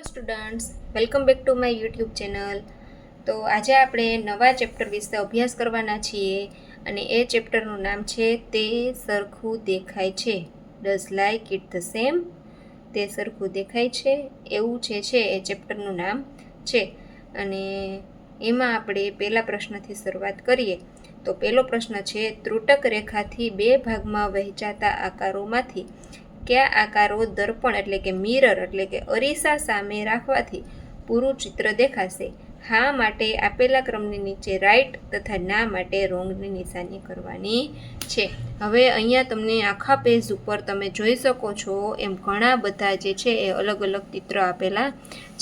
Students, welcome back to my YouTube channel. તો આજે આપણે નવા ચેપ્ટર વિશે અભ્યાસ કરવાના છીએ અને એ ચેપ્ટરનું નામ છે તે સરખું દેખાય છે. Does like it the same? તે સરખું દેખાય છે એવું છે એ ચેપ્ટરનું નામ છે. અને એમાં આપણે પહેલા પ્રશ્નથી શરૂઆત કરીએ. તો પહેલો પ્રશ્ન છે, ત્રુટક રેખાથી બે ભાગમાં વહેંચાતા આકારોમાંથી કયા આકારો દર્પણ એટલે કે મિરર એટલે કે અરીસા સામે રાખવાથી પૂરું ચિત્ર દેખાશે? હા માટે આપેલા ક્રમની નીચે રાઈટ તથા ના માટે રોંગની નિશાની કરવાની છે. હવે અહીંયા તમને આખા પેજ ઉપર તમે જોઈ શકો છો એમ ઘણા બધા જે છે એ અલગ અલગ ચિત્ર આપેલા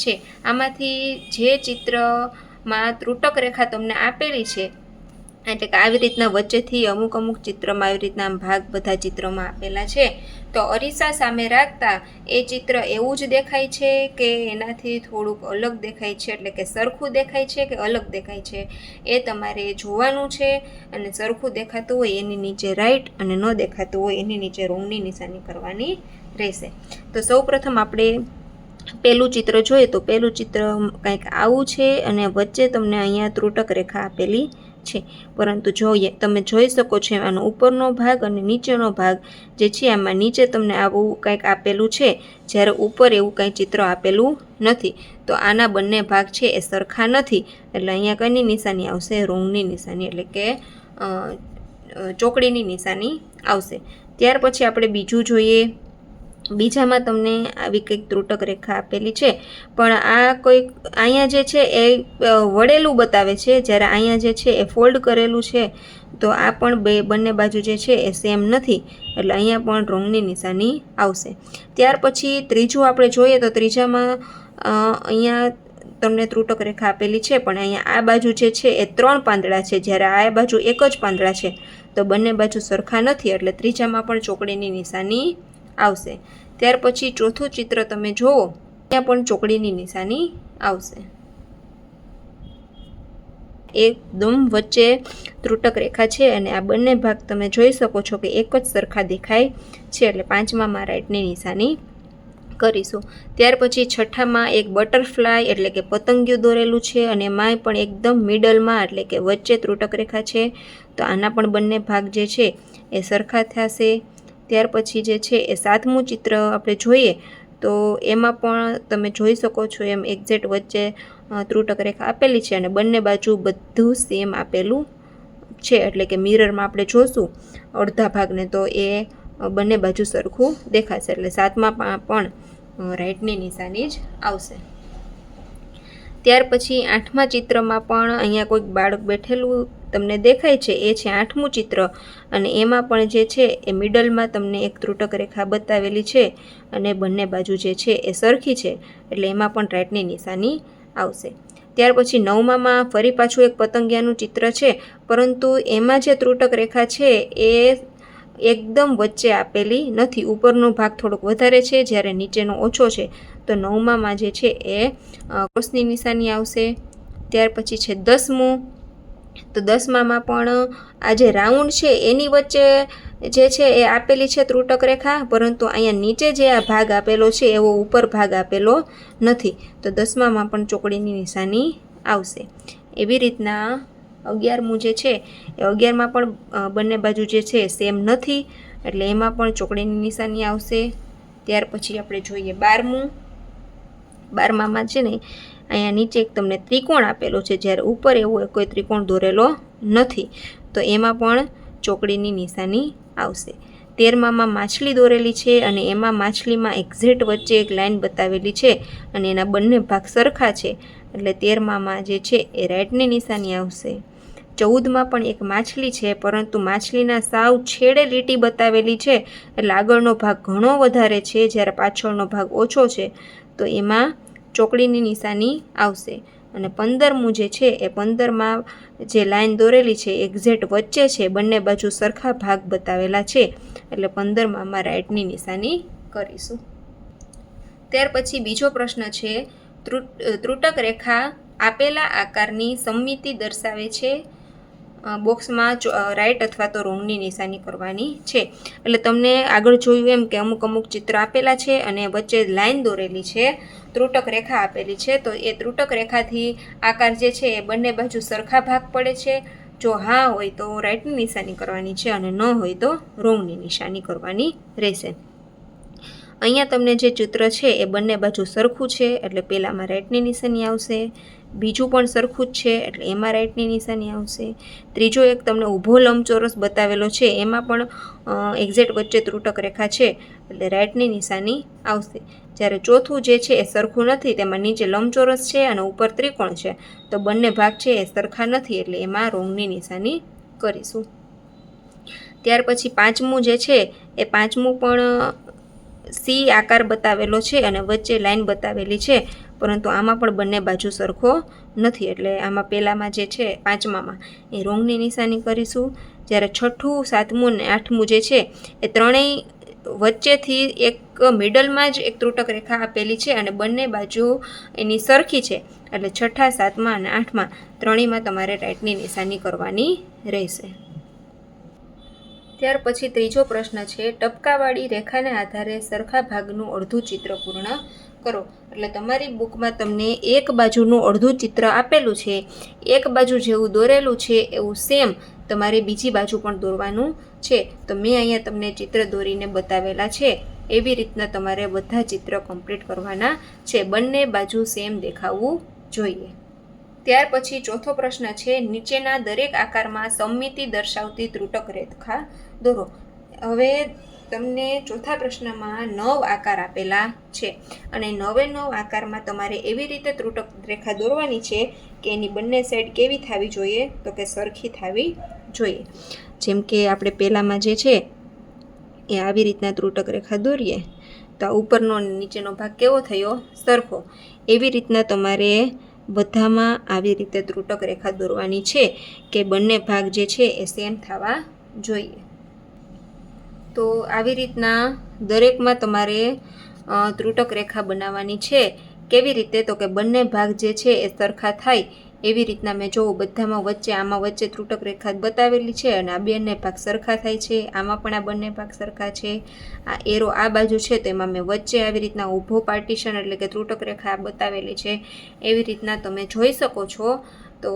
છે. આમાંથી જે ચિત્રમાં ત્રુટક રેખા તમને આપેલી છે એટલે કે આવી રીતના વચ્ચેથી અમુક ચિત્રમાં આવી રીતના ભાગ બધા ચિત્રમાં આપેલા છે. તો અરીસા સામે રાખતા એ ચિત્ર એવું જ દેખાય છે કે એનાથી થોડુંક અલગ દેખાય છે, એટલે કે સરખું દેખાય છે કે અલગ દેખાય છે એ તમારે જોવાનું છે. અને સરખું દેખાતું હોય એની નીચે રાઈટ અને ન દેખાતું હોય એની નીચે રોંગની નિશાની કરવાની રહેશે. તો સૌપ્રથમ આપણે પહેલું ચિત્ર જોઈએ. તો પહેલું ચિત્ર કંઈક આવું છે અને વચ્ચે તમને અહીંયા ત્રુટક રેખા આપેલી છે. પરંતુ તમે જોઈ શકો છો આનો ઉપરનો ભાગ અને નીચેનો ભાગ જે છે આમાં નીચે તમને આવું કંઈક આપેલું છે, જ્યારે ઉપર એવું કંઈ ચિત્ર આપેલું નથી. તો આના બંને ભાગ છે એ સરખા નથી, એટલે અહીંયા કઈની નિશાની આવશે? રોંગની નિશાની, એટલે કે ચોકડીની નિશાની આવશે. ત્યાર પછી આપણે બીજું જોઈએ. બીજામાં તમને આવી કંઈક ત્રુટક રેખા આપેલી છે, પણ આ કોઈક અહીંયા જે છે એ વળેલું બતાવે છે, જ્યારે અહીંયા જે છે એ ફોલ્ડ કરેલું છે. તો આ પણ બંને બાજુ જે છે એ સેમ નથી, એટલે અહીંયા પણ રોંગની નિશાની આવશે. ત્યાર પછી ત્રીજું આપણે જોઈએ. તો ત્રીજામાં અહીંયા તમને ત્રુટક રેખા આપેલી છે, પણ અહીંયા આ બાજુ જે છે એ 3 પાંદડા છે, જ્યારે આ બાજુ એક જ પાંદડા છે. તો બંને બાજુ સરખા નથી, એટલે ત્રીજામાં પણ ચોકડીની નિશાની આવશે. ત્યાર પછી ચોથું ચિત્ર તમે જુઓ, ત્યાં પણ ચોકડીની નિશાની આવશે. એકદમ વચ્ચે ત્રુટક રેખા છે અને આ બંને ભાગ તમે જોઈ શકો છો કે એક જ સરખા દેખાય છે, એટલે પાંચમામાં રાઈટની નિશાની કરીશું. ત્યાર પછી છઠ્ઠામાં એક બટરફ્લાય એટલે કે પતંગિયું દોરેલું છે અને એમાંય પણ એકદમ મિડલમાં એટલે કે વચ્ચે ત્રુટક રેખા છે. તો આના પણ બંને ભાગ જે છે એ સરખા થશે. ત્યાર પછી જે છે એ સાતમું ચિત્ર આપણે જોઈએ. તો એમાં પણ તમે જોઈ શકો છો એમ એક્ઝેક્ટ વચ્ચે ત્રુટક રેખા આપેલી છે અને બંને બાજુ બધું સેમ આપેલું છે, એટલે કે મિરરમાં આપણે જોશું અડધા ભાગને તો એ બંને બાજુ સરખું દેખાશે, એટલે સાતમાં પણ રાઈટની નિશાની જ આવશે. ત્યાર પછી આઠમા ચિત્રમાં પણ અહીંયા કોઈક બાળક બેઠેલું તમને દેખાય છે, એ છે આઠમું ચિત્ર અને એમાં પણ જે છે એ મિડલમાં તમને એક ત્રુટક રેખા બતાવેલી છે અને બંને બાજુ જે છે એ સરખી છે, એટલે એમાં પણ રાઈટની નિશાની આવશે. ત્યાર પછી નવમામાં ફરી પાછું એક પતંગિયાનું ચિત્ર છે, પરંતુ એમાં જે ત્રુટક રેખા છે એ એકદમ વચ્ચે આપેલી નથી. ઉપરનો ભાગ થોડોક વધારે છે જ્યારે નીચેનો ઓછો છે. તો નવમામાં જે છે એ ક્રોસની નિશાની આવશે. ત્યાર પછી છે 10મું. તો 10મામાં પણ આ જે રાઉન્ડ છે એની વચ્ચે જે છે એ આપેલી છે ત્રુટક રેખા, પરંતુ અહીંયા નીચે જે આ ભાગ આપેલો છે એવો ઉપર ભાગ આપેલો નથી. તો 10મામાં પણ ચોકડીની નિશાની આવશે. એવી રીતના 11મું જે છે એ 11માં પણ બંને બાજુ જે છે સેમ નથી, એટલે એમાં પણ ચોકડીની નિશાની આવશે. ત્યાર પછી આપણે જોઈએ 12મું. 12મામાં છે ને અહીંયા નીચે એક તમને ત્રિકોણ આપેલો છે, જ્યારે ઉપર એવો કોઈ ત્રિકોણ દોરેલો નથી. તો એમાં પણ ચોકડીની નિશાની આવશે. 13મામાં માછલી દોરેલી છે અને એમાં માછલીમાં એક્ઝેક્ટ વચ્ચે એક લાઈન બતાવેલી છે અને એના બંને ભાગ સરખા છે, એટલે 13મામાં જે છે એ રાઈટની નિશાની આવશે. 14માં પણ એક માછલી છે, પરંતુ માછલીના સાવ છેડે લીટી બતાવેલી છે, એટલે આગળનો ભાગ ઘણો વધારે છે જ્યારે પાછળનો ભાગ ઓછો છે. તો એમાં ચોકડીની નિશાની આવશે. અને 15મું જે છે એ 15માં જે લાઈન દોરેલી છે એક્ઝેક્ટ વચ્ચે છે, બંને બાજુ સરખા ભાગ બતાવેલા છે, એટલે 15માં રાઈટની નિશાની કરીશું. ત્યાર પછી બીજો પ્રશ્ન છે, ત્રુટક રેખા આપેલા આકારની સમમિતિ દર્શાવે છે. બોક્સમાં રાઈટ અથવા તો રોંગની નિશાની કરવાની છે. એટલે તમને આગળ જોયું એમ કે અમુક ચિત્ર આપેલા છે અને વચ્ચે લાઈન દોરેલી છે, ત્રુટક રેખા આપેલી છે. તો એ ત્રુટક રેખાથી આકાર જે છે એ બંને બાજુ સરખા ભાગ પડે છે. જો હા હોય તો રાઈટની નિશાની કરવાની છે અને ન હોય તો રોંગની નિશાની કરવાની રહેશે. અહીંયા તમને જે ચિત્ર છે એ બંને બાજુ સરખું છે એટલે પહેલાંમાં રાઈટની નિશાની આવશે, બીજું પણ સરખું જ છે એટલે એમાં રાઈટની નિશાની આવશે. ત્રીજો એક તમને ઊભો લંબચોરસ બતાવેલો છે એમાં પણ એક્ઝેક્ટ વચ્ચે ત્રુટક રેખા છે એટલે રાઈટની નિશાની આવશે. જ્યારે ચોથું જે છે એ સરખું નથી, તેમાં નીચે લંબચોરસ છે અને ઉપર ત્રિકોણ છે, તો બંને ભાગ છે એ સરખા નથી એટલે એમાં રોંગની નિશાની કરીશું. ત્યાર પછી પાંચમું જે છે એ પાંચમું પણ સી આકાર બતાવેલો છે અને વચ્ચે લાઈન બતાવેલી છે, પરંતુ આમાં પણ બંને બાજુ સરખો નથી એટલે આમાં પહેલામાં જે છે પાંચમામાં એ રોંગની નિશાની કરીશું. જ્યારે છઠ્ઠું, સાતમું અને આઠમું જે છે એ ત્રણેય વચ્ચેથી એક મિડલમાં જ એક ત્રુટક રેખા આપેલી છે અને બંને બાજુ એની સરખી છે એટલે છઠ્ઠા, સાતમા અને આઠમા ત્રણેયમાં તમારે રાઈટની નિશાની કરવાની રહેશે. ત્યાર પછી ત્રીજો પ્રશ્ન છે, ટપકાવાળી રેખાને આધારે સરખા ભાગનું અડધું ચિત્ર પૂર્ણ કરો. એટલે તમારી બુકમાં તમને એક બાજુનું અડધું ચિત્ર આપેલું છે, એક બાજુ જેવું દોરેલું છે એવું સેમ તમારે બીજી બાજુ પણ દોરવાનું છે. તો મેં અહીંયા તમને ચિત્ર દોરીને બતાવેલા છે એવી રીતના તમારે બધા ચિત્ર કમ્પ્લીટ કરવાના છે. બંને બાજુ સેમ દેખાવું જોઈએ. ત્યાર પછી ચોથો પ્રશ્ન છે, નીચેના દરેક આકારમાં સમમિતિ દર્શાવતી ત્રુટક રેખા દોરો. હવે તમને ચોથા પ્રશ્નમાં 9 આકાર આપેલા છે અને 9 આકારમાં તમારે એવી રીતે ત્રુટક રેખા દોરવાની છે કે એની બંને સાઈડ કેવી થવી જોઈએ, તો કે સરખી થવી જોઈએ. જેમ કે આપણે પહેલામાં જે છે એ આવી રીતના ત્રુટક રેખા દોરીએ તો ઉપરનો અને નીચેનો ભાગ કેવો થયો, સરખો. એવી રીતના તમારે બધામાં આવી રીતે ત્રુટક રેખા દોરવાની છે કે બંને ભાગ જે છે એ સેમ થવા જોઈએ. તો આવી રીતના દરેકમાં તમારે ત્રુટક રેખા બનાવવાની છે. કેવી રીતે, તો કે બંને ભાગ જે છે એ સરખા થાય એવી રીતના. મેં જોઉં બધામાં વચ્ચે, આમાં વચ્ચે ત્રુટક રેખા બતાવેલી છે અને આ બંને ભાગ સરખા થાય છે, આમાં પણ આ બંને ભાગ સરખા છે. આ એરો આ બાજુ છે તો એમાં મેં વચ્ચે આવી રીતના ઊભો પાર્ટીશન એટલે કે ત્રુટક રેખા બતાવેલી છે. એવી રીતના તમે જોઈ શકો છો. તો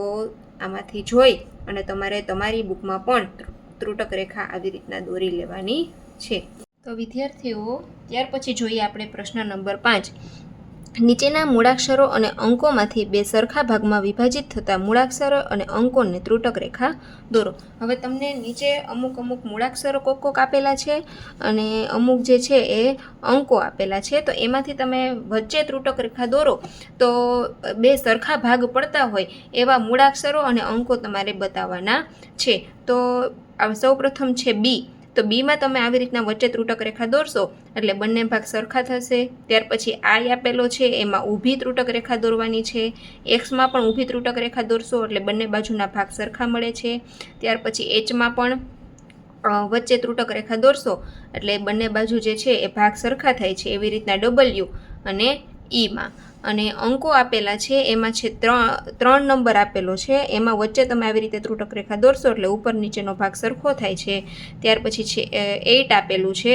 આમાંથી જોઈ અને તમારે તમારી બુકમાં પણ ત્રુટક રેખા આવી રીતના દોરી લેવાની છે. તો વિદ્યાર્થીઓ, ત્યાર પછી જોઈએ આપણે પ્રશ્ન નંબર 5. નીચેના મૂળાક્ષરો અને અંકોમાંથી બે સરખા ભાગમાં વિભાજિત થતા મૂળાક્ષરો અને અંકોને ત્રુટક રેખા દોરો. હવે તમને નીચે અમુક મૂળાક્ષરો કોક આપેલા છે અને અમુક જે છે એ અંકો આપેલા છે. તો એમાંથી તમે વચ્ચે ત્રુટક રેખા દોરો તો બે સરખા ભાગ પડતા હોય એવા મૂળાક્ષરો અને અંકો તમારે બતાવવાના છે. તો સૌપ્રથમ છે બી. તો બીમાં તમે આવી રીતના વચ્ચે ત્રુટક રેખા દોરશો એટલે બંને ભાગ સરખા થશે. ત્યાર પછી આઈ આપેલો છે એમાં ઊભી ત્રુટક રેખા દોરવાની છે. એક્સમાં પણ ઊભી ત્રુટક રેખા દોરશો એટલે બંને બાજુના ભાગ સરખા મળે છે. ત્યાર પછી એચમાં પણ વચ્ચે ત્રુટક રેખા દોરશો એટલે બંને બાજુ જે છે એ ભાગ સરખા થાય છે. એવી રીતના ડબલ્યુ અને ઈમાં. અને અંકો આપેલા છે એમાં છે 3 નંબર આપેલો છે, એમાં વચ્ચે તમે આવી રીતે ત્રુટક રેખા દોરશો એટલે ઉપર નીચેનો ભાગ સરખો થાય છે. ત્યાર પછી છે 8 આપેલું છે,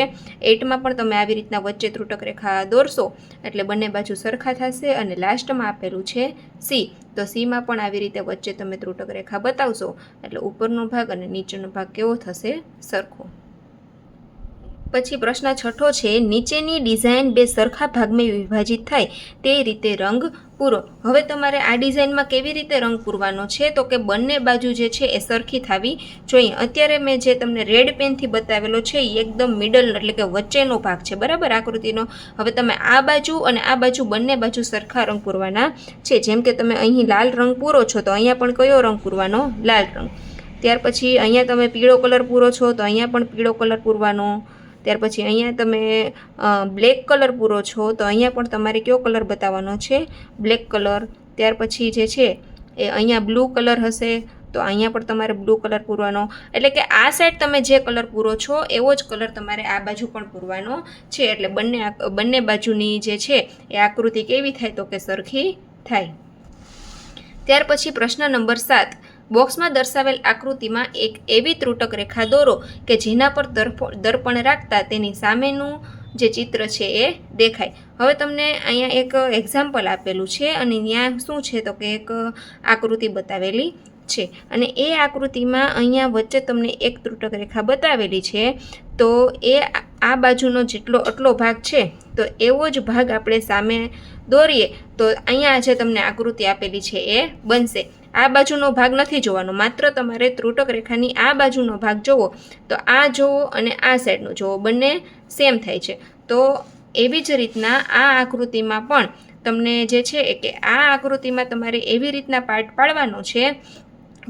8માં પણ તમે આવી રીતના વચ્ચે ત્રુટક રેખા દોરશો એટલે બંને બાજુ સરખા થશે. અને લાસ્ટમાં આપેલું છે સી. તો સીમાં પણ આવી રીતે વચ્ચે તમે ત્રુટક રેખા બતાવશો એટલે ઉપરનો ભાગ અને નીચેનો ભાગ કેવો થશે, સરખો. પછી પ્રશ્ન 6 છે, નીચેની ડિઝાઇન બે સરખા ભાગમાં વિભાજિત થાય તે રીતે રંગ પૂરો. હવે તમારે આ ડિઝાઇનમાં કેવી રીતે રંગ પૂરવાનો છે, તો કે બંને બાજુ જે છે એ સરખી થવી જોઈએ. અત્યારે મેં જે તમને રેડ પેનથી બતાવેલો છે એ એકદમ મિડલ એટલે કે વચ્ચેનો ભાગ છે, બરાબર, આકૃતિનો. હવે તમે આ બાજુ અને આ બાજુ બંને બાજુ સરખા રંગ પૂરવાના છે. જેમ કે તમે અહીં લાલ રંગ પૂરો છો તો અહીંયા પણ કયો રંગ પૂરવાનો, લાલ રંગ. ત્યાર પછી અહીંયા તમે પીળો કલર પૂરો છો તો અહીંયા પણ પીળો કલર પૂરવાનો. ત્યાર પછી અહીંયા તમે બ્લેક કલર પૂરો છો તો અહીંયા પણ તમારે કયો કલર બતાવવાનો છે, બ્લેક કલર. ત્યાર પછી જે છે એ અહીંયા બ્લુ કલર હશે તો અહીંયા પણ તમારે બ્લુ કલર પૂરવાનો. એટલે કે આ સાઈડ તમે જે કલર પૂરો છો એવો જ કલર તમારે આ બાજુ પણ પૂરવાનો છે. એટલે બંને બાજુની જે છે એ આકૃતિ કેવી થાય, તો કે સરખી થાય. ત્યાર પછી પ્રશ્ન નંબર 7. બોક્સમાં દર્શાવેલ આકૃતિમાં એક એવી ત્રુટક રેખા દોરો કે જેના પર દર્પણ રાખતા તેની સામેનું જે ચિત્ર છે એ દેખાય. હવે તમને અહીંયા એક એક્ઝામ્પલ આપેલું છે અને ત્યાં શું છે તો કે એક આકૃતિ બતાવેલી છે અને એ આકૃતિમાં અહીંયા વચ્ચે તમને એક ત્રુટક રેખા બતાવેલી છે. તો એ આ બાજુનો જેટલો આટલો ભાગ છે તો એવો જ ભાગ આપણે સામે દોરીએ તો અહીંયા જે તમને આકૃતિ આપેલી છે એ બનશે. આ બાજુનો ભાગ નથી જોવાનો, માત્ર તમારે ત્રુટક રેખાની આ બાજુનો ભાગ જોવો. તો આ જોવો અને આ સાઈડનો જોવો, બંને સેમ થાય છે. તો એવી જ રીતના આ આકૃતિમાં પણ તમને જે છે કે આ આકૃતિમાં તમારે એવી રીતના પાર્ટ પાડવાનો છે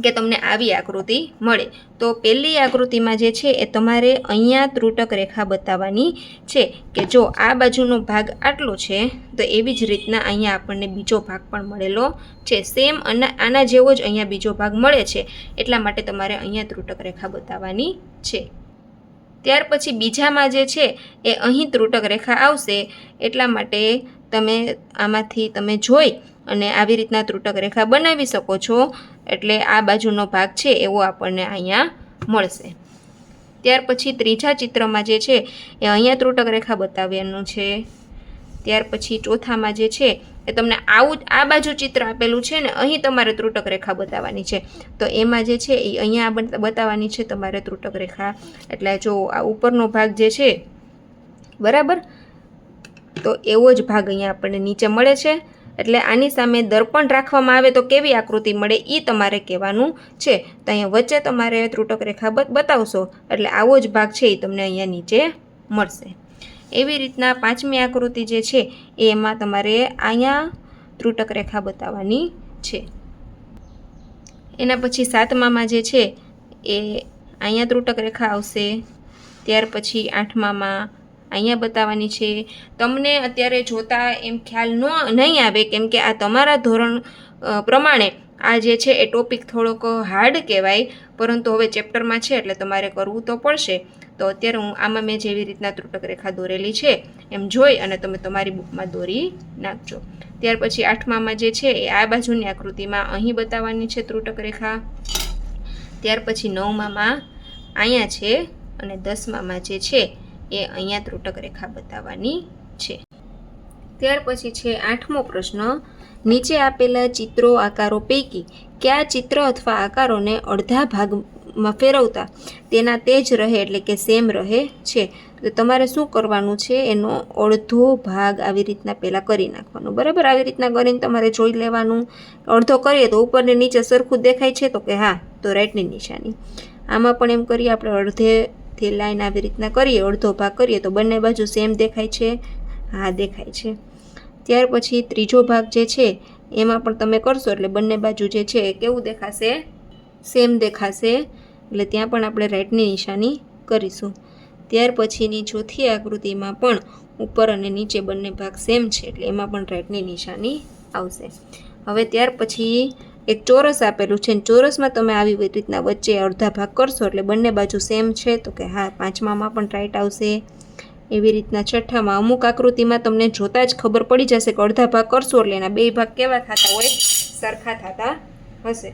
કે તમને આવી આકૃતિ મળે. તો પહેલી આકૃતિમાં જે છે એ તમારે અહીંયા ત્રુટક રેખા બતાવવાની છે કે જો આ બાજુનો ભાગ આટલો છે તો એવી જ રીતના અહીંયા આપણને બીજો ભાગ પણ મળેલો છે. સેમ આના જેવો જ અહીંયા બીજો ભાગ મળે છે, એટલા માટે તમારે અહીંયા ત્રુટક રેખા બતાવવાની છે. ત્યાર પછી બીજામાં જે છે એ અહીં ત્રુટક રેખા આવશે, એટલા માટે તમે આમાંથી તમે જોઈ અને આવી રીતના ત્રુટક રેખા બનાવી શકો છો. એટલે આ બાજુનો ભાગ છે એવો આપણને અહીંયા મળશે. ત્યાર પછી ત્રીજા ચિત્રમાં જે છે એ અહીંયા ત્રુટક રેખા બતાવવાનું છે. ત્યાર પછી ચોથામાં જે છે એ તમને આવું આ બાજુ ચિત્ર આપેલું છે ને અહીં તમારે ત્રુટક રેખા બતાવવાની છે. તો એમાં જે છે એ અહીંયા બતાવવાની છે તમારે ત્રુટક રેખા. એટલે જો આ ઉપરનો ભાગ જે છે બરાબર, તો એવો જ ભાગ અહીંયા આપણને નીચે મળે છે. એટલે આની સામે દર્પણ રાખવામાં આવે તો કેવી આકૃતિ મળે એ તમારે કહેવાનું છે. તો અહીંયા વચ્ચે તમારે ત્રુટક રેખા બતાવશો એટલે આવો જ ભાગ છે એ તમને અહીંયા નીચે મળશે. એવી રીતના પાંચમી આકૃતિ જે છે એમાં તમારે અહીંયા ત્રુટક રેખા બતાવવાની છે. એના પછી સાતમામાં જે છે એ અહીંયા ત્રુટક રેખા આવશે. ત્યાર પછી આઠમામાં અહીંયા બતાવવાની છે. તમને અત્યારે જોતા એમ ખ્યાલ નહીં આવે કેમ કે આ તમારા ધોરણ પ્રમાણે આ જે છે એ ટોપિક થોડોક હાર્ડ કહેવાય, પરંતુ હવે ચેપ્ટરમાં છે એટલે તમારે કરવું તો પડશે. તો અત્યારે હું આમાં મેં જેવી રીતના ત્રુટક રેખા દોરેલી છે એમ જોઈ અને તમે તમારી બુકમાં દોરી નાખજો. ત્યાર પછી આઠમામાં જે છે એ આ બાજુની આકૃતિમાં અહીં બતાવવાની છે ત્રુટક રેખા. ત્યાર પછી નવમામાં અહીંયા છે અને દસમામાં જે છે એ અહીંયા ત્રુટક રેખા બતાવવાની છે. ત્યાર પછી છે આઠમો પ્રશ્ન, નીચે આપેલા ચિત્રો આકારો પૈકી કયા ચિત્ર અથવા આકારોને અડધા ભાગમાં ફેરવતા તેના તે જ રહે એટલે કે સેમ રહે છે. તો તમારે શું કરવાનું છે, એનો અડધો ભાગ આવી રીતના પહેલાં કરી નાખવાનો. બરાબર, આવી રીતના કરીને તમારે જોઈ લેવાનું. અડધો કરીએ તો ઉપર ને નીચે સરખું દેખાય છે તો કે હા, તો રાઈટની નિશાની. આમાં પણ એમ કરીએ આપણે અડધેથી લાઈન આવી રીતના કરીએ, અડધો ભાગ કરીએ તો બંને બાજુ સેમ દેખાય છે. હા, દેખાય છે. ત્યાર પછી ત્રીજો ભાગ જે છે એમાં પણ તમે કરશો એટલે બંને બાજુ જે છે એ કેવું દેખાશે, સેમ દેખાશે. એટલે ત્યાં પણ આપણે રાઈટની નિશાની કરીશું. ત્યાર પછીની ચોથી આકૃતિમાં પણ ઉપર અને નીચે બંને ભાગ સેમ છે એટલે એમાં પણ રાઈટની નિશાની આવશે. હવે ત્યાર પછી એક ચોરસ આપેલું છે, ચોરસમાં તમે આવી રીતના વચ્ચે અડધા ભાગ કરશો એટલે બંને બાજુ સેમ છે તો કે હા, પાંચમામાં પણ રાઈટ આવશે. એવી રીતના છઠ્ઠામાં અમુક આકૃતિમાં તમને જોતાં જ ખબર પડી જશે કે અડધા ભાગ કરશો એટલે એના બે ભાગ કેવા થતા હોય, સરખા થતા હશે.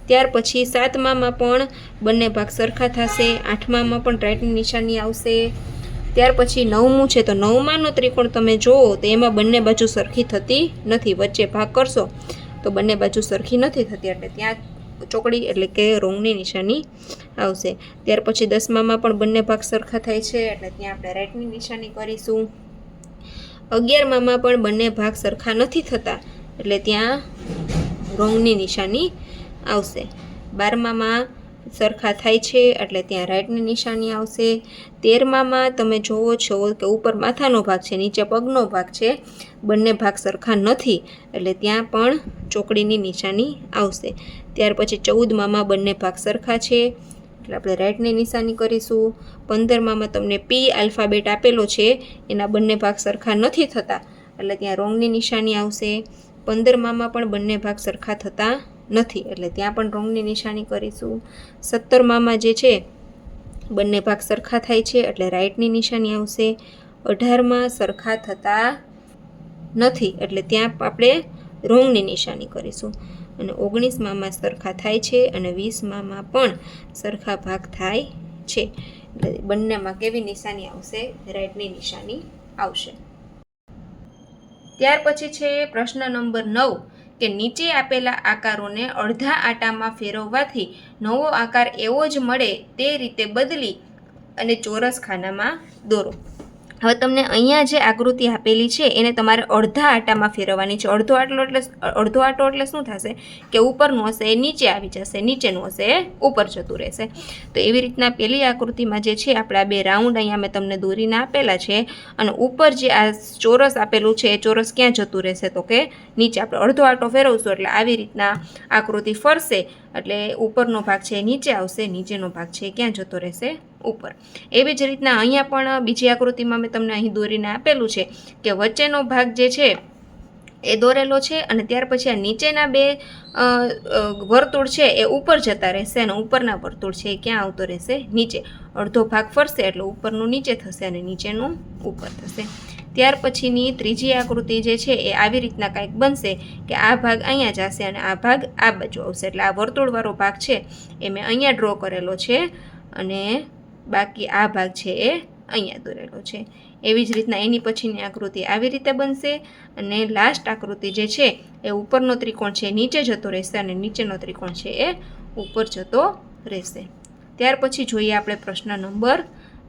ત્યાર પછી સાતમામાં પણ બંને ભાગ સરખા થશે. આઠમામાં પણ રાઈટની નિશાની આવશે. ત્યાર પછી નવમું છે તો નવમાનો ત્રિકોણ તમે જુઓ તો એમાં બંને બાજુ સરખી થતી નથી. વચ્ચે ભાગ કરશો તો બંને બાજુ સરખી નથી થતી એટલે ત્યાં ચોકડી એટલે કે રોંગની નિશાની આવશે. ત્યાર પછી દસમામાં પણ બંને ભાગ સરખા થાય છે એટલે ત્યાં આપણે રાઈટની નિશાની કરીશું. 11મામાં પણ બંને ભાગ સરખા નથી થતા એટલે ત્યાં રોંગની નિશાની આવશે. 12મામાં સરખા થાય છે એટલે ત્યાં રાઈટની નિશાની આવશે. 13મામાં તમે જોવો છો કે ઉપર માથાનો ભાગ છે, નીચે પગનો ભાગ છે, બંને ભાગ સરખા નથી એટલે ત્યાં પણ ચોકડીની નિશાની આવશે. ત્યાર પછી 14મામાં બંને ભાગ સરખા છે એટલે આપણે રાઈટની નિશાની કરીશું. 15મામાં તમને પી આલ્ફાબેટ આપેલો છે, એના બંને ભાગ સરખા નથી થતા એટલે ત્યાં રોંગની નિશાની આવશે. 15મામાં પણ બંને ભાગ સરખા થતા નથી એટલે ત્યાં પણ રોંગની નિશાની કરીશું. 17મામાં જે છે બંને ભાગ સરખા થાય છે એટલે રાઈટની નિશાની આવશે. 18માં સરખા થતા નથી એટલે ત્યાં આપણે રોંગની નિશાની કરીશું. અને 19માં સરખા થાય છે અને 20માં પણ સરખા ભાગ થાય છે. એટલે બંનેમાં કેવી નિશાની આવશે? રાઈટની નિશાની આવશે. ત્યાર પછી છે પ્રશ્ન નંબર 9 કે નીચે આપેલા આકારોને અડધા આટામાં ફેરવવાથી નવો આકાર એવો જ મળે તે રીતે બદલી અને ચોરસ ખાનામાં દોરો. હવે તમને અહીંયા જે આકૃતિ આપેલી છે એને તમારે અડધા આટામાં ફેરવવાની છે. અડધો આટો એટલે શું થશે કે ઉપરનું હશે એ નીચે આવી જશે, નીચેનું હશે એ ઉપર જતું રહેશે. તો એવી રીતના પેલી આકૃતિમાં જે છે આપણે આ બે રાઉન્ડ અહીંયા મેં તમને દોરીને આપેલા છે અને ઉપર જે આ ચોરસ આપેલું છે એ ચોરસ ક્યાં જતું રહેશે તો કે નીચે. આપણે અડધો આટો ફેરવશું એટલે આવી રીતના આકૃતિ ફરશે એટલે ઉપરનો ભાગ છે એ નીચે આવશે, નીચેનો ભાગ છે એ ક્યાં જતો રહેશે? ઉપર. એવી જ રીતના અહીંયા પણ બીજી આકૃતિમાં મેં તમને અહીં દોરીને આપેલું છે કે વચ્ચેનો ભાગ જે છે એ દોરેલો છે અને ત્યાર પછી આ નીચેના બે વર્તુળ છે એ ઉપર જતા રહેશે અને ઉપરના વર્તુળ છે એ ક્યાં આવતો રહેશે? નીચે. અડધો ભાગ ફરશે એટલે ઉપરનું નીચે થશે અને નીચેનું ઉપર થશે. ત્યાર પછીની ત્રીજી આકૃતિ જે છે એ આવી રીતના કંઈક બનશે કે આ ભાગ અહીંયા જશે અને આ ભાગ આ બાજુ આવશે. એટલે આ વર્તુળવાળો ભાગ છે એ મેં અહીંયા ડ્રો કરેલો છે અને બાકી આ ભાગ છે એ અહીંયા દોરેલો છે. એવી જ રીતના એની પછીની આકૃતિ આવી રીતે બનશે અને લાસ્ટ આકૃતિ જે છે એ ઉપરનો ત્રિકોણ છે નીચે જતો રહેશે અને નીચેનો ત્રિકોણ છે એ ઉપર જતો રહેશે. ત્યાર પછી જોઈએ આપણે પ્રશ્ન નંબર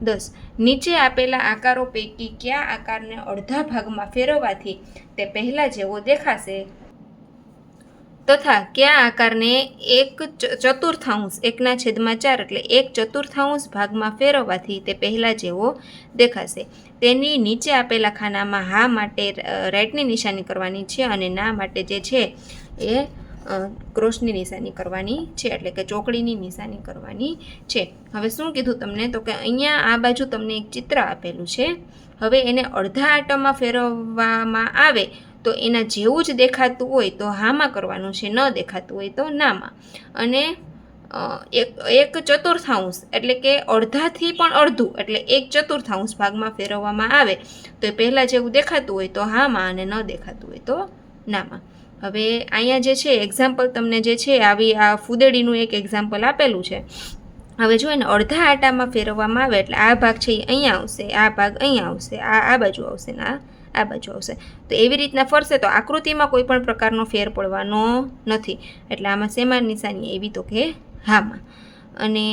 10. નીચે આપેલા આકારો પૈકી કયા આકારને અડધા ભાગમાં ફેરવવાથી તે પહેલાં જેવો દેખાશે તથા કયા આકારને 1/4 1/4 એટલે 1/4 ભાગમાં ફેરવવાથી તે પહેલાં જેવો દેખાશે. તેની નીચે આપેલા ખાનામાં હા માટે રાઈટની નિશાની કરવાની છે અને ના માટે જે છે એ ક્રોસની નિશાની કરવાની છે, એટલે કે ચોકડીની નિશાની કરવાની છે. હવે શું કીધું તમને તો કે અહીંયા આ બાજુ તમને એક ચિત્ર આપેલું છે. હવે એને અડધા આટામાં ફેરવવામાં આવે તો એના જેવું જ દેખાતું હોય તો હામાં કરવાનું છે, ન દેખાતું હોય તો નામાં. અને 1/4 એટલે કે અડધાથી પણ અડધું એટલે 1/4 ભાગમાં ફેરવવામાં આવે તો એ પહેલાં જેવું દેખાતું હોય તો હામાં અને ન દેખાતું હોય તો નામાં. હવે અહીંયા જે છે એક્ઝામ્પલ તમને જે છે આવી આ ફૂદેડીનું એક એક્ઝામ્પલ આપેલું છે. હવે જો એને અડધા આટામાં ફેરવવામાં આવે એટલે આ ભાગ છે એ અહીંયા આવશે, આ ભાગ અહીંયા આવશે, આ બાજુ આવશે ને આ બાજુ આવશે. તો એવી રીતના ફરશે તો આકૃતિમાં કોઈ પણ પ્રકારનો ફેર પડવાનો નથી. એટલે આમાં શેમાં નિશાની એવી તો કે હામાં. અને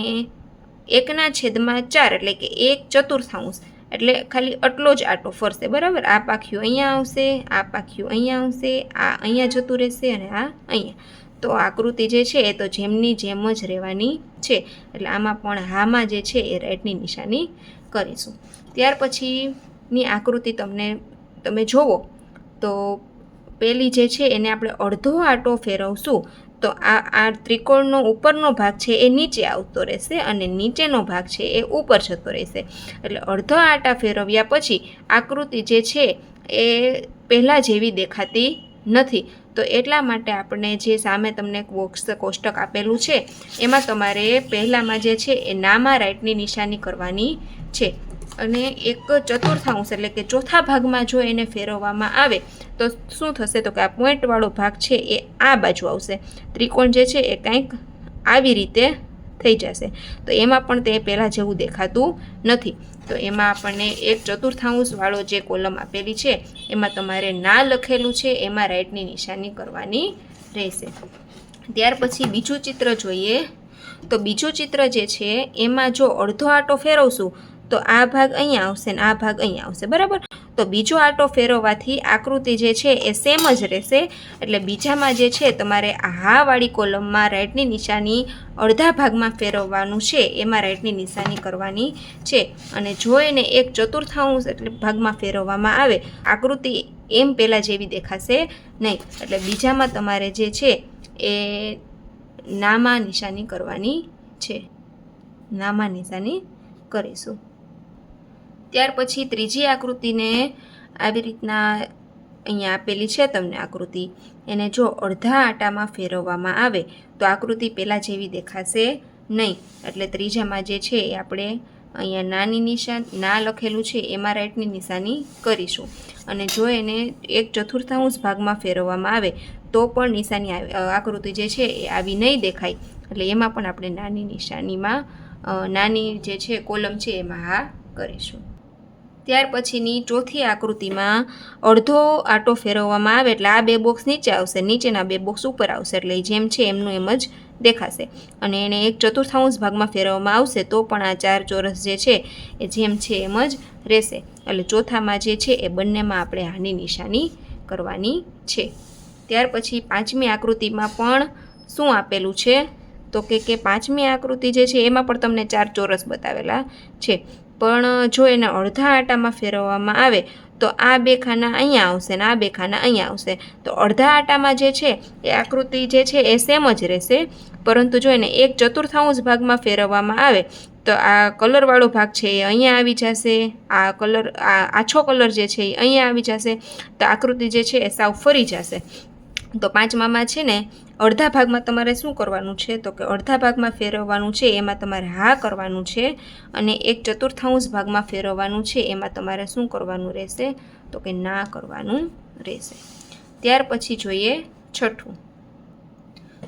1/4 એટલે કે 1/4 એટલે ખાલી આટલો જ આટો ફરશે, બરાબર. આ પાખ્યું અહીંયા આવશે, આ પાખ્યું અહીંયા આવશે, આ અહીંયા જતું રહેશે અને આ અહીંયા. તો આકૃતિ જે છે એ તો જેમની જેમ જ રહેવાની છે. એટલે આમાં પણ હામાં જે છે એ રાઈટની નિશાની કરીશું. ત્યાર પછીની આકૃતિ તમે જોવો તો પેલી જે છે એને આપણે અડધો આટો ફેરવશું તો આ ત્રિકોણનો ઉપરનો ભાગ છે એ નીચે આવતો રહેશે અને નીચેનો ભાગ છે એ ઉપર જતો રહેશે. એટલે અડધો આટા ફેરવ્યા પછી આકૃતિ જે છે એ પહેલાં જેવી દેખાતી નથી. તો એટલા માટે આપણે જે સામે તમને કોષ્ટક આપેલું છે એમાં તમારે પહેલાંમાં જે છે એ નામાં રાઈટની નિશાની કરવાની છે. અને 1/4 એટલે કે ચોથા ભાગમાં જો એને ફેરવવામાં આવે તો શું થશે તો કે આ પોઈન્ટવાળો ભાગ છે એ આ બાજુ આવશે. ત્રિકોણ જે છે એ કંઈક આવી રીતે થઈ જશે. તો એમાં પણ તે પહેલાં જેવું દેખાતું નથી. તો એમાં આપણને 1/4 વાળો જે કોલમ આપેલી છે એમાં તમારે ના લખેલું છે એમાં રાઈટની નિશાની કરવાની રહેશે. ત્યાર પછી બીજું ચિત્ર જોઈએ. તો બીજું ચિત્ર જે છે એમાં જો અડધો આટો ફેરવશું તો આ ભાગ અહીંયા આવશે ને આ ભાગ અહીંયા આવશે, બરાબર. તો બીજો આટો ફેરવવાથી આકૃતિ જે છે એ સેમ જ રહેશે. એટલે બીજામાં જે છે તમારે આ હાવાળી કોલમમાં રાઈટની નિશાની અડધા ભાગમાં ફેરવવાનું છે, એમાં રાઈટની નિશાની કરવાની છે. અને જો એને 1/4 એટલે ભાગમાં ફેરવવામાં આવે આકૃતિ એમ પહેલાં જેવી દેખાશે નહીં. એટલે બીજામાં તમારે જે છે એ નામાં નિશાની કરવાની છે. નામાં નિશાની કરીશું. ત્યાર પછી ત્રીજી આકૃતિને આવી રીતના અહીંયા આપેલી છે તમને આકૃતિ, એને જો અડધા આટામાં ફેરવવામાં આવે તો આકૃતિ પહેલાં જેવી દેખાશે નહીં. એટલે ત્રીજામાં જે છે એ આપણે અહીંયા નાની નિશાન ના લખેલું છે એમાં રાઈટની નિશાની કરીશું. અને જો એને 1/4 ભાગમાં ફેરવવામાં આવે તો પણ નિશાની આકૃતિ જે છે એ આવી નહીં દેખાય, એટલે એમાં પણ આપણે નાની નિશાનીમાં નાની જે છે કોલમ છે એમાં હા કરીશું. ત્યાર પછીની ચોથી આકૃતિમાં અડધો આંટો ફેરવવામાં આવે એટલે આ 2 બોક્સ નીચે આવશે, નીચેના 2 બોક્સ ઉપર આવશે, એટલે જેમ છે એમનું એમ જ દેખાશે. અને એને 1/4 ભાગમાં ફેરવવામાં આવશે તો પણ આ 4 ચોરસ જે છે એ જેમ છે એમ જ રહેશે. એટલે ચોથામાં જે છે એ બંનેમાં આપણે આની નિશાની કરવાની છે. ત્યાર પછી પાંચમી આકૃતિમાં પણ શું આપેલું છે તો કે પાંચમી આકૃતિ જે છે એમાં પણ તમને 4 ચોરસ બતાવેલા છે, પણ જો એને અડધા આંટામાં ફેરવવામાં આવે તો આ 2 ખાના અહીંયા આવશે ને આ 2 ખાના અહીંયા આવશે. તો અડધા આંટામાં જે છે એ આકૃતિ જે છે એ સેમ જ રહેશે, પરંતુ જો એને 1/4 ભાગમાં ફેરવવામાં આવે તો આ કલરવાળો ભાગ છે એ અહીંયા આવી જશે, આ આછો કલર જે છે એ અહીંયા આવી જશે, તો આકૃતિ જે છે એ સાવ ફરી જશે. તો પાંચમામાં છે ને અડધા ભાગમાં તમારે શું કરવાનું છે તો કે અડધા ભાગમાં ફેરવવાનું છે એમાં તમારે હા કરવાનું છે, અને 1/4 ભાગમાં ફેરવવાનું છે એમાં તમારે શું કરવાનું રહેશે તો કે ના કરવાનું રહેશે. ત્યાર પછી જોઈએ છઠ્ઠું.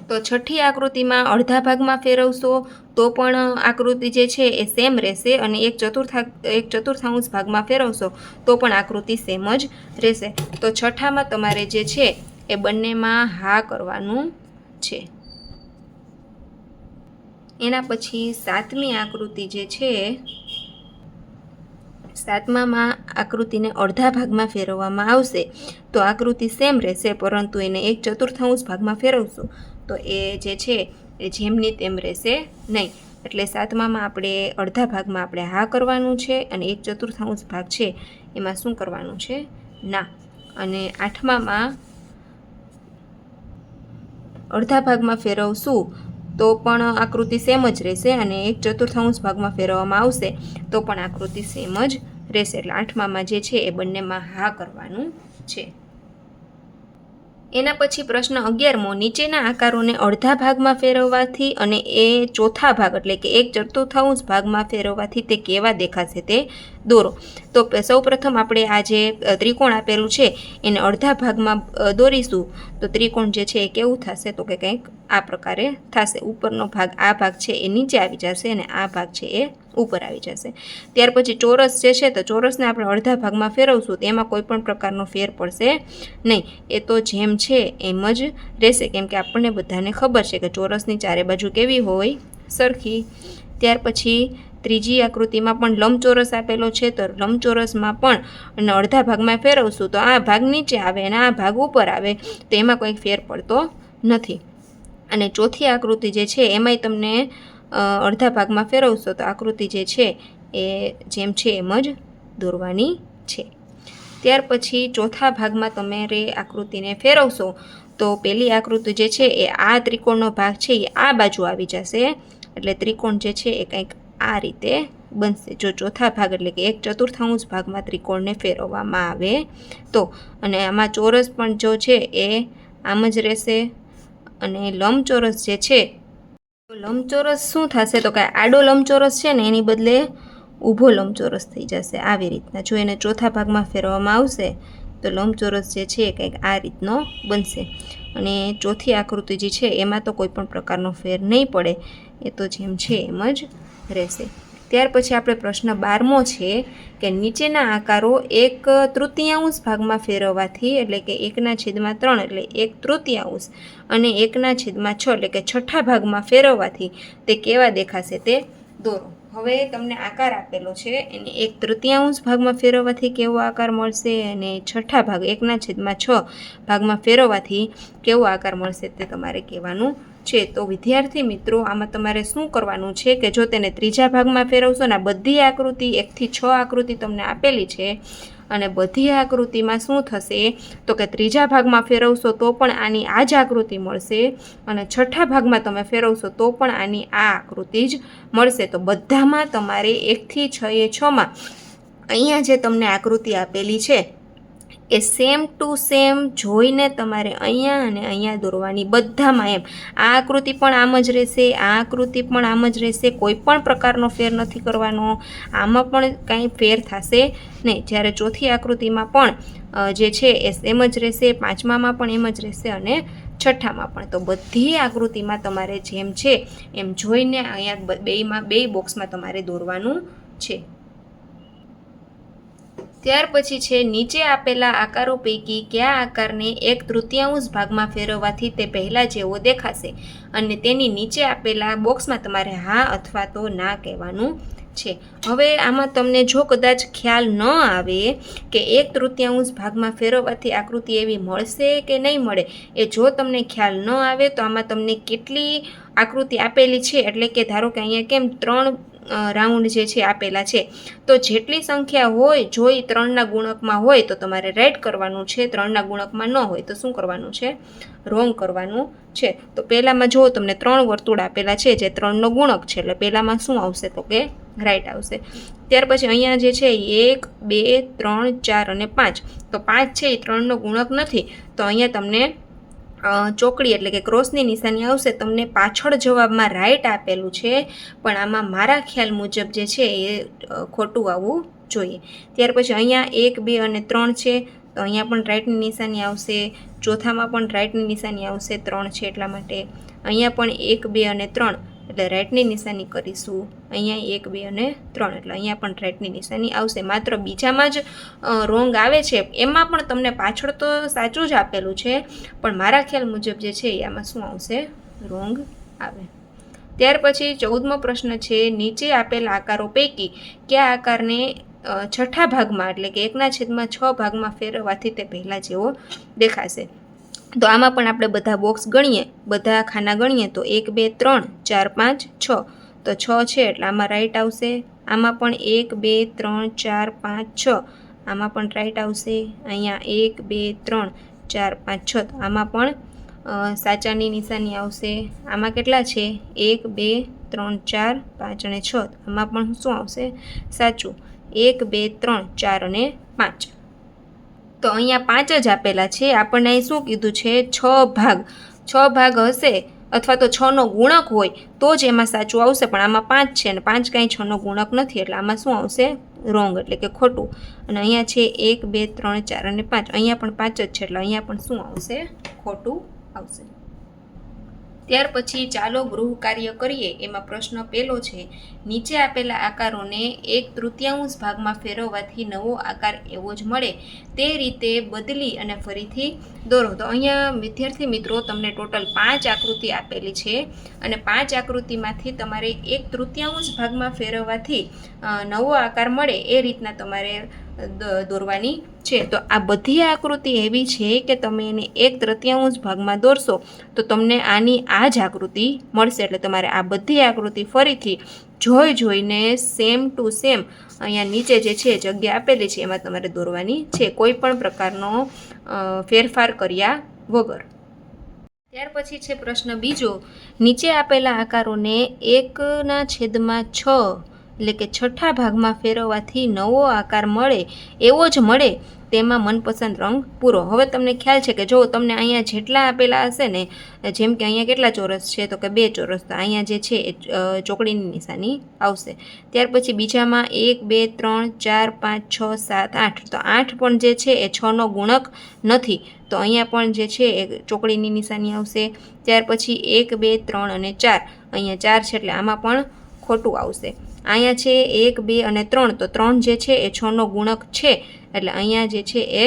તો છઠ્ઠી આકૃતિમાં અડધા ભાગમાં ફેરવશો તો પણ આકૃતિ જે છે એ સેમ રહેશે, અને 1/4 ભાગમાં ફેરવશો તો પણ આકૃતિ સેમ જ રહેશે. તો છઠ્ઠામાં તમારે જે છે એ બંનેમાં હા કરવાનું છે. એના પછી સાતમી આકૃતિ જે છે, સાતમામાં આકૃતિને અડધા ભાગમાં ફેરવવામાં આવશે તો આકૃતિ સેમ રહેશે, પરંતુ એને 1/4 ભાગમાં ફેરવશું તો એ જે છે એ જેમની તેમ રહેશે નહીં. એટલે સાતમામાં આપણે અડધા ભાગમાં આપણે હા કરવાનું છે, અને 1/4 ભાગ છે એમાં શું કરવાનું છે ના. અને આઠમામાં અડધા ભાગમાં ફેરવશું તો પણ આકૃતિ સેમ જ રહેશે, અને 1/4 ભાગમાં ફેરવવામાં આવશે તો પણ આકૃતિ સેમ જ રહેશે. એટલે આઠમામાં જે છે એ બંનેમાં હા કરવાનું છે. એના પછી પ્રશ્ન 11મો, નીચેના આકારોને અડધા ભાગમાં ફેરવવાથી અને એ ચોથા ભાગ એટલે કે 1/4 ભાગમાં ફેરવવાથી તે કેવા દેખાશે તે દોરો. તો સૌપ્રથમ આપણે આ જે ત્રિકોણ આપેલું છે એને અડધા ભાગમાં દોરીશું તો ત્રિકોણ જે છે એ કેવું થશે તો કે કંઈક આ પ્રકારે થશે. ઉપરનો ભાગ આ ભાગ છે એ નીચે આવી જશે અને આ ભાગ છે એ ઉપર આવી જશે. ત્યાર પછી ચોરસ જે છે તો ચોરસને આપણે અડધા ભાગમાં ફેરવશું તો એમાં કોઈ પણ પ્રકારનો ફેર પડશે નહીં, એ તો જેમ છે એમ જ રહેશે, કેમ કે આપણને બધાને ખબર છે કે ચોરસની ચારે બાજુ કેવી હોય સરખી. ત્યાર પછી ત્રીજી આકૃતિમાં પણ લંબચોરસ આપેલો છે, તો લંબચોરસમાં પણ અડધા ભાગમાં ફેરવશું તો આ ભાગ નીચે આવે અને આ ભાગ ઉપર આવે, તો એમાં કોઈ ફેર પડતો નથી. અને ચોથી આકૃતિ જે છે એમાંય તમને અડધા ભાગમાં ફેરવશો તો આકૃતિ જે છે એ જેમ છે એમ જ દોરવાની છે. ત્યાર પછી ચોથા ભાગમાં તમારે આકૃતિને ફેરવશો તો પેલી આકૃતિ જે છે એ આ ત્રિકોણનો ભાગ છે એ આ બાજુ આવી જશે, એટલે ત્રિકોણ જે છે એ કંઈક આ રીતે બનશે. જો ચોથા ભાગ એટલે કે 1/4 ભાગમાં ત્રિકોણને ફેરવવામાં આવે તો, અને આમાં ચોરસ પણ જો છે એ આમ જ રહેશે. અને લંબચોરસ જે છે, લંબચોરસ શું થશે તો કે આડો લંબચોરસ છે ને એની બદલે ઊભો લંબચોરસ થઈ જશે આવી રીતના. જો એને ચોથા ભાગમાં ફેરવવામાં આવશે તો લંબચોરસ જે છે કંઈક આ રીતનો બનશે. અને ચોથી આકૃતિ જે છે એમાં તો કોઈ પણ પ્રકારનો ફેર નહીં પડે, એ તો જેમ છે એમ જ રહેશે. ત્યાર પછી આપણે પ્રશ્ન 12મો છે કે નીચેના આકારો 1/3 ભાગમાં ફેરવવાથી એટલે કે 1/3 એટલે 1/3 અને 1/6 એટલે કે છઠ્ઠા ભાગમાં ફેરવવાથી તે કેવા દેખાશે તે દોરો. હવે તમને આકાર આપેલો છે એને 1/3 ભાગમાં ફેરવવાથી કેવો આકાર મળશે, અને છઠ્ઠા ભાગ 1/6 ભાગમાં ફેરવવાથી કેવો આકાર મળશે તે તમારે કહેવાનું છે. તો વિદ્યાર્થી મિત્રો આમાં તમારે શું કરવાનું છે કે જો તેને ત્રીજા ભાગમાં ફેરવશો ને બધી આકૃતિ 1 થી 6 આકૃતિ તમને આપેલી છે, અને બધી આકૃતિમાં શું થશે તો કે ત્રીજા ભાગમાં ફેરવશો તો પણ આની આ જ આકૃતિ મળશે, અને છઠ્ઠા ભાગમાં તમે ફેરવશો તો પણ આની આ આકૃતિ જ મળશે. તો બધામાં તમારે 1 થી 6 એ 6માં અહીંયા જે તમને આકૃતિ આપેલી છે એ સેમ ટુ સેમ જોઈને તમારે અહીંયા અને અહીંયા દોરવાની, બધામાં એમ. આ આકૃતિ પણ આમ જ રહેશે, આ આકૃતિ પણ આમ જ રહેશે, કોઈ પણ પ્રકારનો ફેર નથી કરવાનો. આમાં પણ કાંઈ ફેર થશે નહીં. જ્યારે ચોથી આકૃતિમાં પણ જે છે એ એમ જ રહેશે, પાંચમામાં પણ એમ જ રહેશે અને છઠ્ઠામાં પણ. તો બધી આકૃતિમાં તમારે જેમ છે એમ જોઈને અહીંયા બે બોક્સમાં તમારે દોરવાનું છે. ત્યાર પછી છે નીચે આપેલા આકારો પૈકી કયા આકારને 1/3 ભાગમાં ફેરવવાથી તે પહેલાં જેવો દેખાશે, અને તેની નીચે આપેલા બોક્સમાં તમારે હા અથવા તો ના કહેવાનું છે. હવે આમાં તમને જો કદાચ ખ્યાલ ન આવે કે 1/3 ભાગમાં ફેરવવાથી આકૃતિ એવી મળશે કે નહીં મળે, એ જો તમને ખ્યાલ ન આવે તો આમાં તમને કેટલી આકૃતિ આપેલી છે, એટલે કે ધારો કે અહીંયા કેમ 3 રાઉન્ડ જે છે આપેલા છે, તો જેટલી સંખ્યા હોય જો એ 3ના ગુણકમાં હોય તો તમારે રાઈટ કરવાનું છે, 3ના ગુણકમાં ન હોય તો શું કરવાનું છે, રોંગ કરવાનું છે. તો પહેલામાં જો તમને 3 વર્તુળ આપેલા છે જે 3નો ગુણક છે, એટલે પહેલામાં શું આવશે તો કે રાઈટ આવશે. ત્યાર પછી અહીંયા જે છે 1 2 3 4 અને 5, તો 5 છે એ 3નો ગુણક નથી, તો અહીંયા તમને ચોકડી એટલે કે ક્રોસની નિશાની આવશે. તમને પાછળ જવાબમાં રાઈટ આપેલું છે, પણ આમાં મારા ખ્યાલ મુજબ જે છે એ ખોટું આવવું જોઈએ. ત્યાર પછી અહીંયા 1 2 અને 3 છે, તો અહીંયા પણ રાઈટની નિશાની આવશે. ચોથામાં પણ રાઈટની નિશાની આવશે, 3 છે એટલા માટે. અહીંયા પણ 1 2 અને 3 એટલે રાઈટની નિશાની કરીશું. અહીંયા 1 2 અને 3 એટલે અહીંયા પણ રાઈટની નિશાની આવશે. માત્ર બીજામાં જ રોંગ આવે છે, એમાં પણ તમને પાછળ તો સાચું જ આપેલું છે, પણ મારા ખ્યાલ મુજબ જે છે એમાં શું આવશે, રોંગ આવે. ત્યાર પછી 14મો પ્રશ્ન છે નીચે આપેલા આકારો પૈકી કયા આકારને છઠ્ઠા ભાગમાં એટલે કે 1/6 ભાગમાં ફેરવવાથી તે પહેલાં જેવો દેખાશે. તો આમાં પણ આપણે બધા બોક્સ ગણીએ, બધા ખાના ગણીએ તો 1 2 3 4 5 6, તો 6 છે એટલે આમાં રાઈટ આવશે. આમાં પણ 1 2 3 4 5 6, આમાં પણ રાઈટ આવશે. અહીંયા 1 2 3 4 5 6, તો આમાં પણ સાચાની નિશાની આવશે. આમાં કેટલા છે 1 2 3 4 5 અને 6, આમાં પણ શું આવશે, સાચું 1 2 3 4 અને 5. તો અહીંયા 5 જ આપેલા છે. આપણને અહીં શું કીધું છે, 6 ભાગ હશે અથવા તો 6નો ગુણક હોય તો જ એમાં સાચું આવશે, પણ આમાં 5 છે અને 5 કાંઈ 6નો ગુણક નથી, એટલે આમાં શું આવશે, રોંગ એટલે કે ખોટું. અને અહીંયા છે 1 2 3 4 અને 5, અહીંયા પણ 5 જ છે, એટલે અહીંયા પણ શું આવશે, ખોટું આવશે. ત્યાર પછી ચાલો ગૃહ કાર્ય કરીએ. એમાં પ્રશ્ન પહેલો છે નીચે આપેલા આકારોને 1/3 ભાગમાં ફેરવવાથી નવો આકાર એવો જ મળે તે રીતે બદલી અને ફરીથી દોરો. તો અહીંયા વિદ્યાર્થી મિત્રો તમને ટોટલ 5 આકૃતિ આપેલી છે, અને 5 આકૃતિમાંથી તમારે 1/3 ભાગમાં ફેરવવાથી નવો આકાર મળે એ રીતના તમારે દોરવાની છે. તો આ બધી આકૃતિ એવી છે કે તમે એને 1/3 ભાગમાં દોરશો તો તમને આની આ જ આકૃતિ મળશે. એટલે તમારે આ બધી આકૃતિ ફરીથી જોઈને સેમ ટુ સેમ અહીંયા નીચે જે છે જગ્યા આપેલી છે એમાં તમારે દોરવાની છે, કોઈ પણ પ્રકારનો ફેરફાર કર્યા વગર. ત્યાર પછી છે પ્રશ્ન બીજો, નીચે આપેલા આકારોને 1/6 એટલે કે છઠ્ઠા ભાગમાં ફેરવવાથી નવો આકાર મળે એવો જ મળે તેમાં મનપસંદ રંગ પૂરો. હવે તમને ખ્યાલ છે કે જો તમને અહીંયા જેટલા આપેલા હશે ને, જેમ કે અહીંયા કેટલા ચોરસ છે તો કે 2 ચોરસ, તો અહીંયા જે છે એ ચોકડીની નિશાની આવશે. ત્યાર પછી બીજામાં 1 2 3 4 5 6 7 8, તો 8 પણ જે છે એ 6નો ગુણક નથી, તો અહીંયા પણ જે છે એ ચોકડીની નિશાની આવશે. ત્યાર પછી 1 2 3 અને 4, અહીંયા 4 છે એટલે આમાં પણ ખોટું આવશે. અહીંયા છે 1 2 અને 3, તો 3 જે છે એ 6નો ગુણક છે, એટલે અહીંયા જે છે એ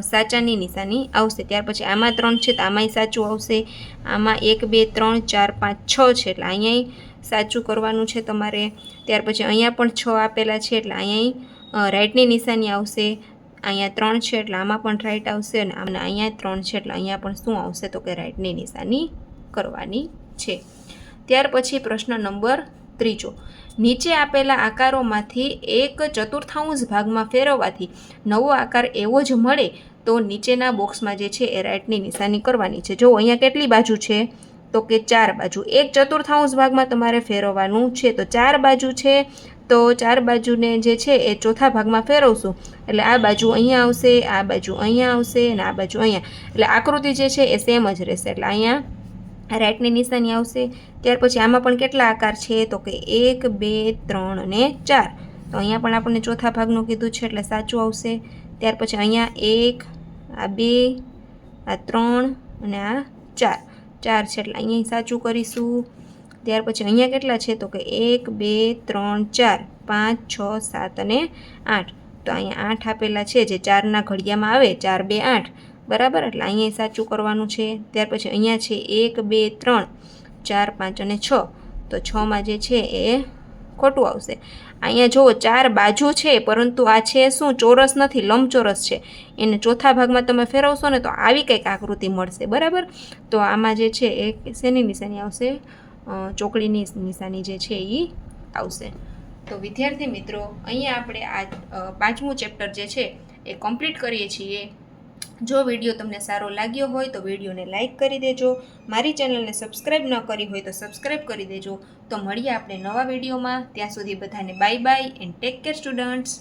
સાચાની નિશાની આવશે. ત્યાર પછી આમાં 3 છે તો આમાંય સાચું આવશે. આમાં 1 2 3 4 5 6 છે એટલે અહીંયાય સાચું કરવાનું છે તમારે. ત્યાર પછી અહીંયા પણ 6 આપેલા છે એટલે અહીંયાય રાઈટની નિશાની આવશે. અહીંયા 3 છે એટલે આમાં પણ રાઈટ આવશે, અને અહીંયા 3 છે એટલે અહીંયા પણ શું આવશે તો કે રાઈટની નિશાની કરવાની છે. ત્યાર પછી પ્રશ્ન નંબર 3, નીચે આપેલા આકારોમાંથી 1/4 ભાગમાં ફેરવવાથી નવો આકાર એવો જ મળે તો નીચેના બોક્સમાં જે છે એ રાઈટની નિશાની કરવાની છે. જો અહીંયા કેટલી બાજુ છે તો કે 4 બાજુ. 1/4 ભાગમાં તમારે ફેરવવાનું છે, તો 4 બાજુ છે તો 4 બાજુને જે છે એ ચોથા ભાગમાં ફેરવશું એટલે આ બાજુ અહીંયા આવશે, આ બાજુ અહીંયા આવશે અને આ બાજુ અહીંયા, એટલે આકૃતિ જે છે એ સેમ જ રહેશે. એટલે અહીંયા રાઈટની નિશાની આવશે. ત્યાર પછી આમાં પણ કેટલા આકાર છે તો કે 1 2 3 અને 4. તો અહીંયા પણ આપણને ચોથા ભાગનું કીધું છે એટલે સાચું આવશે. ત્યાર પછી અહીંયા 1 આ 2 આ 3 અને આ 4 છે એટલે અહીંયા સાચું કરીશું. ત્યાર પછી અહીંયા કેટલા છે તો કે 1 2 3 4 5 6 7 અને 8. તો અહીંયા 8 આપેલા છે જે 4ના ઘડિયામાં આવે, 4 2 8 બરાબર, એટલે અહીંયા સાચું કરવાનું છે. ત્યાર પછી અહીંયા છે 1 2 3 4 5 અને 6. તો 6માં જે છે એ ખોટું આવશે. અહીંયા જુઓ 4 બાજુ છે પરંતુ આ છે શું, ચોરસ નથી, લંબચોરસ છે. એને ચોથા ભાગમાં તમે ફેરવશો ને તો આવી કંઈક આકૃતિ મળશે બરાબર. તો આમાં જે છે એ શેની નિશાની આવશે, ચોકડીની નિશાની જે છે એ આવશે. તો વિદ્યાર્થી મિત્રો અહીંયા આપણે આ 5મું ચેપ્ટર જે છે એ કમ્પ્લીટ કરીએ છીએ. જો વિડીયો તમને સારો લાગ્યો હોય તો વિડીયોને લાઇક કરી દેજો. મારી ચેનલને સબસ્ક્રાઈબ ન કરી હોય તો સબસ્ક્રાઈબ કરી દેજો. તો મળીએ આપણે નવા વિડીયોમાં. ત્યાં સુધી બધાને bye bye and take care students.